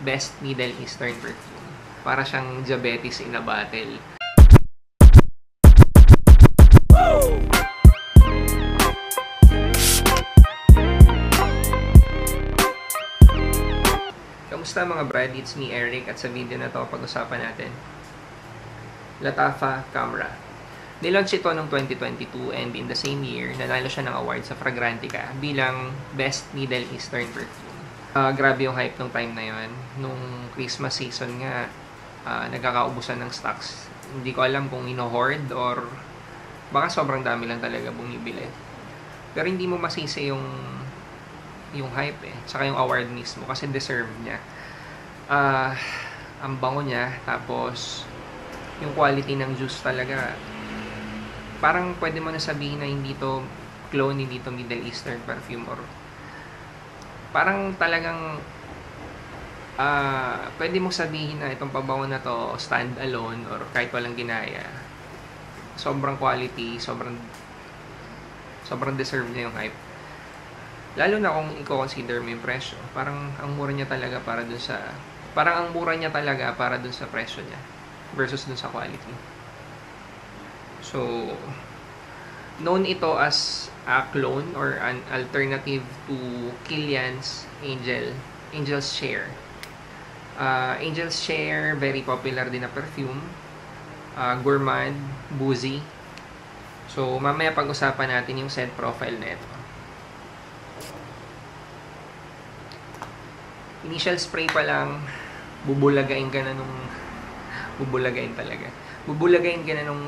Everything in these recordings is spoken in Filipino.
best Middle Eastern perfume. Para siyang diabetes in a bottle. Kamusta mga brad? It's me, Eric, at sa video na to pag-usapan natin Lattafa Camera. Nilaunch ito noong 2022 and in the same year, nanalo siya ng award sa Fragrantica bilang Best Middle Eastern Perfume. Grabe yung hype nung time na yon. Nung Christmas season nga, nagkakaubusan ng stocks. Hindi ko alam kung ino-hoard or baka sobrang dami lang talaga bumibili. Pero hindi mo masisi yung hype tsaka yung award mismo kasi deserve niya. Ang bango niya, tapos yung quality ng juice talaga, parang pwede mo na sabihin na hindi to clone, hindi to Middle Eastern perfume, or parang talagang pwede mong sabihin na itong pabango na to stand alone or kahit walang ginaya. Sobrang quality, sobrang deserve niya yung hype. Lalo na kung i-consider mo yung presyo. Parang ang mura niya talaga para dun sa presyo niya versus dun sa quality. So, known ito as a clone or an alternative to Kilian's Angel's Share. Angel's Share, very popular din na perfume. Gourmand, boozy. So, mamaya pag-usapan natin yung scent profile na ito. Initial spray pa lang, bubulagain ka na nung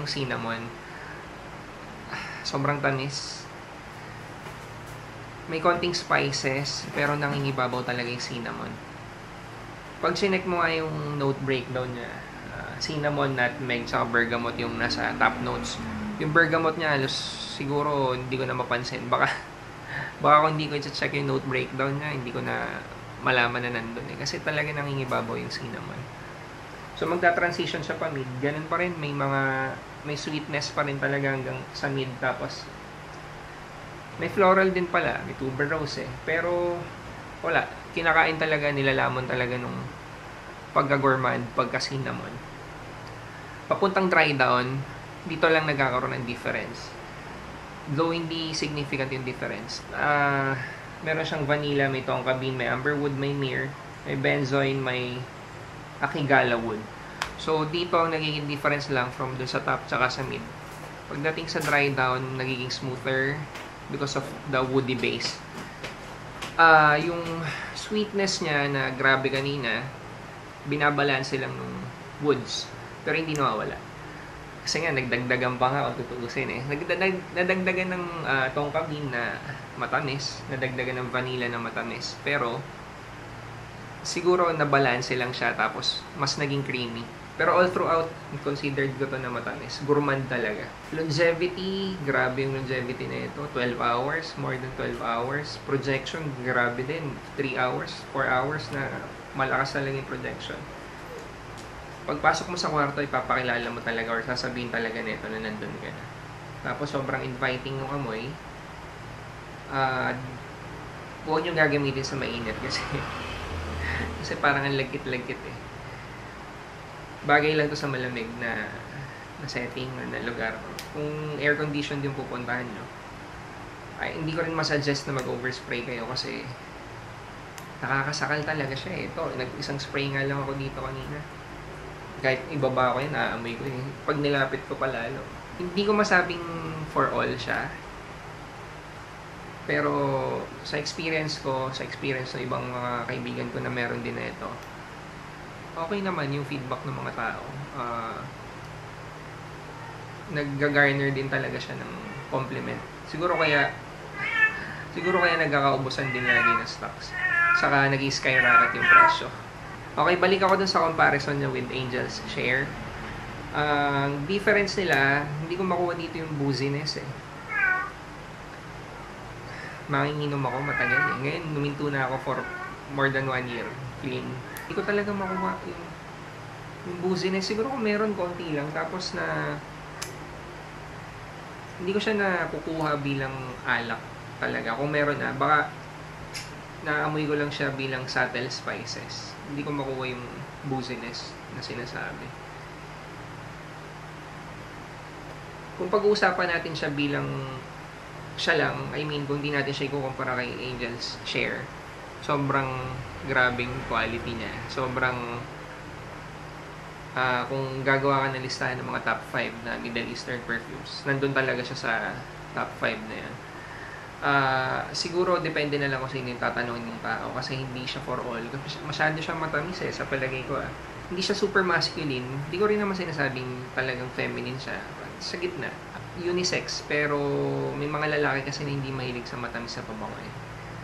cinnamon. Sobrang tamis. May konting spices, pero nangingibabaw talaga yung cinnamon. Pag sinek mo nga yung note breakdown niya, cinnamon, nutmeg, saka bergamot yung nasa top notes. Yung bergamot niya, halos siguro hindi ko na mapansin. Baka kung hindi ko i-check yung note breakdown niya, hindi ko na malaman na nandun kasi talaga nangingibabaw yung cinnamon. So magta-transition siya pa mid, ganun pa rin, may sweetness pa rin talaga hanggang sa mid, tapos may floral din pala, may tuberose pero wala, kinakain talaga, nilalamon talaga nung pagka-gourmand, pagka-cinnamon. Papuntang dry down, dito lang nagkakaroon ng difference, though hindi significant yung difference. Meron siyang vanilla, may tonka bean, may amberwood, may myrrh, may benzoin, may akigala wood. So, dito ang nagiging difference lang from dun sa top tsaka sa mid. Pagdating sa dry down, nagiging smoother because of the woody base. Yung sweetness niya na grabe kanina, binabalanse lang ng woods, pero hindi nawawala. Kasi nga, nagdagdagan pa nga kung tutuusin nadagdagan ng tonka bean na matamis, nadagdagan ng vanilla na matamis, pero siguro nabalanse lang siya, tapos mas naging creamy. Pero all throughout, considered ko to na matamis. Gourmand talaga. Longevity, grabe yung longevity na ito. 12 hours, more than 12 hours. Projection, grabe din. 3 hours, 4 hours na malakas talaga yung projection. Pagpasok mo sa kwarto, ipapakilala mo talaga or sasabihin talaga nito na nandun ka na. Tapos sobrang inviting yung amoy. Huwag nyo gagamitin sa mainit kasi parang ang lagkit-lagkit Bagay lang to sa malamig na setting or na lugar. Kung air condition yung pupuntahan nyo, hindi ko rin masuggest na mag-overspray kayo kasi nakakasakal talaga siya Ito, isang spray nga lang ako dito kanina. Kahit ibaba ko naaamoy ko Pag nilapit ko palalo. Hindi ko masabing for all siya. Pero sa experience ng ibang mga kaibigan ko na meron din na ito, okay naman yung feedback ng mga tao. Nag-garner din talaga siya ng compliment. Siguro kaya nagkakaubusan din lagi ng stocks. Saka nag-skyrocket yung presyo. Okay, balik ako dun sa comparison niya with Angel's Share. Ang difference nila, hindi ko makuha dito yung booziness Manginginom ako matagal Ngayon, numinto na ako for more than 1 year. Clean. Hindi ko talaga makuha yung booziness. Siguro kung meron, konti lang. Tapos hindi ko siya nakukuha bilang alak talaga. Kung meron baka naamoy ko lang siya bilang subtle spices. Hindi ko makuha yung booziness na sinasabi. Kung pag-uusapan natin siya bilang siya lang, I mean, kung hindi natin siya ikukumpara kay Angel's Share, sobrang grabing quality niya. Sobrang, kung gagawa ka ng listahan ng mga top 5 na Middle Eastern perfumes, nandun talaga siya sa top 5 na yan. Siguro depende na lang kung sino yung tatanungin ng tao kasi hindi siya for all. Masyado siyang matamis sa palagay ko. Hindi siya super masculine. Hindi ko rin naman sinasabing talagang feminine siya. Sa gitna. Unisex, pero may mga lalaki kasi na hindi mahilig sa matamis na pabango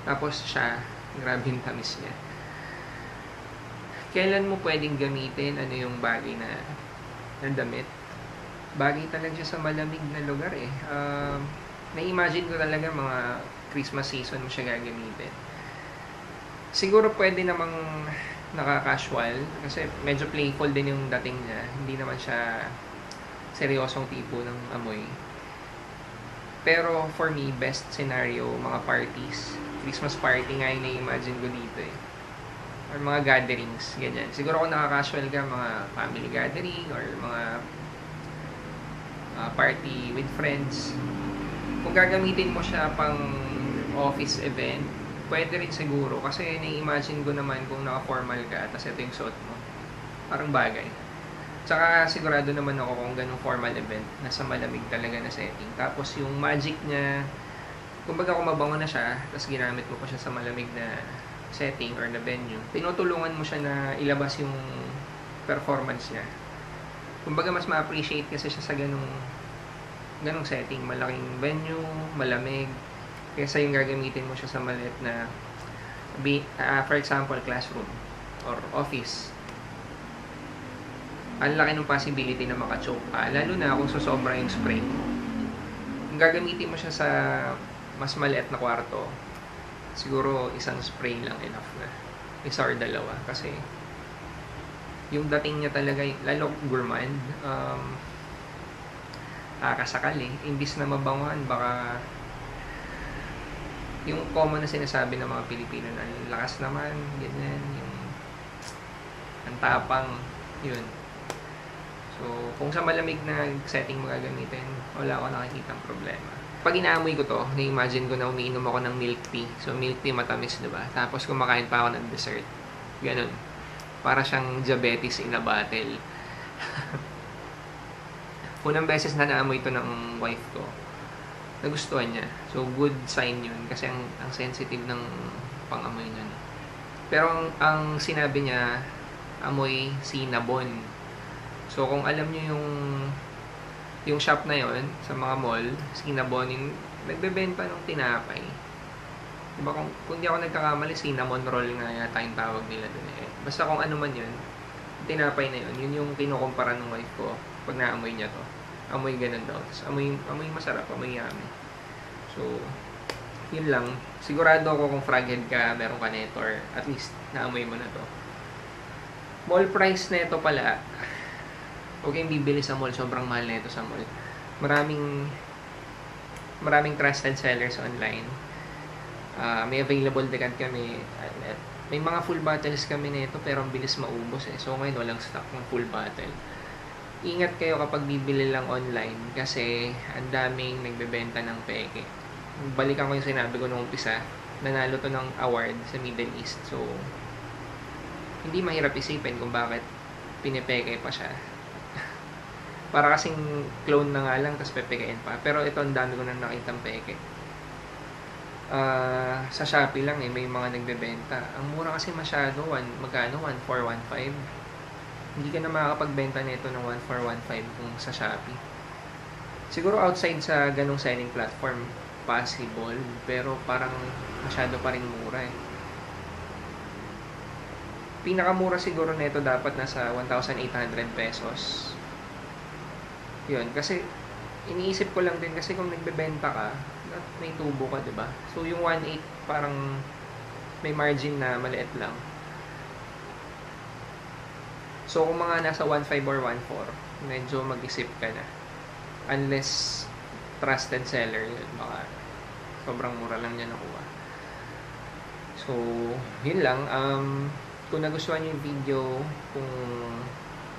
Tapos siya, grabe yung tamis niya. Kailan mo pwedeng gamitin ano yung bagay na damit? Bagay talaga siya sa malamig na lugar na-imagine ko talaga mga Christmas season mo siya gagamitin. Siguro pwede namang naka-casual kasi medyo playful din yung dating niya. Hindi naman siya seryosong tipo ng amoy. Pero for me, best scenario, mga parties. Christmas party nga yung na-imagine ko dito Or mga gatherings, ganyan. Siguro kung naka-casual ka, mga family gathering or mga party with friends, kung gagamitin mo siya pang office event, pwede rin siguro. Kasi na-imagine ko naman kung naka-formal ka, tapos ito yung suot mo. Parang bagay. Tsaka sigurado naman ako kung ganung formal event, nasa malamig talaga na setting. Tapos yung magic niya, kumbaga kung mabango na siya, tapos ginamit mo pa siya sa malamig na setting or na venue, tinutulungan mo siya na ilabas yung performance niya. Kumbaga mas ma-appreciate kasi siya sa ganung setting, malaking venue, malamig, kaysa yung gagamitin mo siya sa maliit na for example, classroom or office. Ang laki ng possibility na makachoke ka, lalo na kung sosobra yung spray mo. Kung gagamitin mo siya sa mas maliit na kwarto, siguro isang spray lang enough na. Isa or dalawa, kasi yung dating niya talaga, lalo gourmand, kasakali, imbis na mabanguhan, baka yung common na sinasabi ng mga Pilipino na lakas naman, ganyan, yung ang tapang, yun. So, kung sa malamig na setting mo gagamitin, wala ako nakikitang problema. Pag inaamoy ko to, na-imagine ko na umiinom ako ng milk tea. So, milk tea matamis, diba? Tapos kumakain pa ako ng dessert. Ganun. Para siyang diabetes in a bottle. Unang beses na naamoy ito ng wife ko, nagustuhan niya. So, good sign yun. Kasi ang sensitive ng pang-amoy niya. Pero ang sinabi niya, amoy cinnamon. So, kung alam niyo yung shop na yon sa mga mall, cinnamon, yung nagbebenta ng tinapay. Diba, kung di ako nagkakamali, cinnamon roll nga yata yung tawag nila dun Basta kung ano man yun, tinapay na yun yung kinukumpara ng wife ko pag naamoy niya to. Amoy ganun daw. Tapos amoy masarap, amoy yummy. So, yun lang. Sigurado ako kung froghead ka, meron ka neto, or at least naamoy mo na to. Mall price na ito pala, huwag kayong bibili sa mall, sobrang mahal na ito sa mall. Maraming trusted sellers online. May available decant kami. May mga full bottles kami nito pero ang bilis maubos So ngayon walang stock ng full bottle. Ingat kayo kapag bibili lang online kasi ang daming nagbebenta ng peke. Balikan ko yung sinabi ko nung umpisa, nanalo to ng award sa Middle East. So hindi mahirap isipin kung bakit pinipeke pa siya. Para kasing clone na nga lang, tapos pepekein pa. Pero ito, ang dami ko na nakitang peke. Sa Shopee lang may mga nagbebenta. Ang mura kasi masyado, magkano? 1,415. Hindi ka na makakapagbenta nito ng 1,415 kung sa Shopee. Siguro outside sa ganong selling platform, possible. Pero parang masyado pa rin mura Pinakamura siguro nito dapat nasa 1,800 pesos. Yun, kasi iniisip ko lang din kasi kung nagbebenta ka, may tubo ka, 'di ba? So yung 1.8 parang may margin na maliit lang. So kung mga nasa 1.5 or 1.4, medyo mag-isip ka na. Unless trusted seller yun, baka sobrang mura lang niya nakuha. So, yun lang. Kung nagustuhan niyo yung video, kung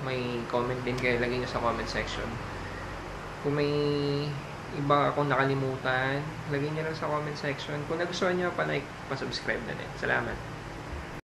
may comment din kayo, lagay niyo sa comment section. Kung may iba akong nakalimutan, lagay niyo lang sa comment section. Kung nagustuhan niyo, pa-like, pa-subscribe na din. Salamat.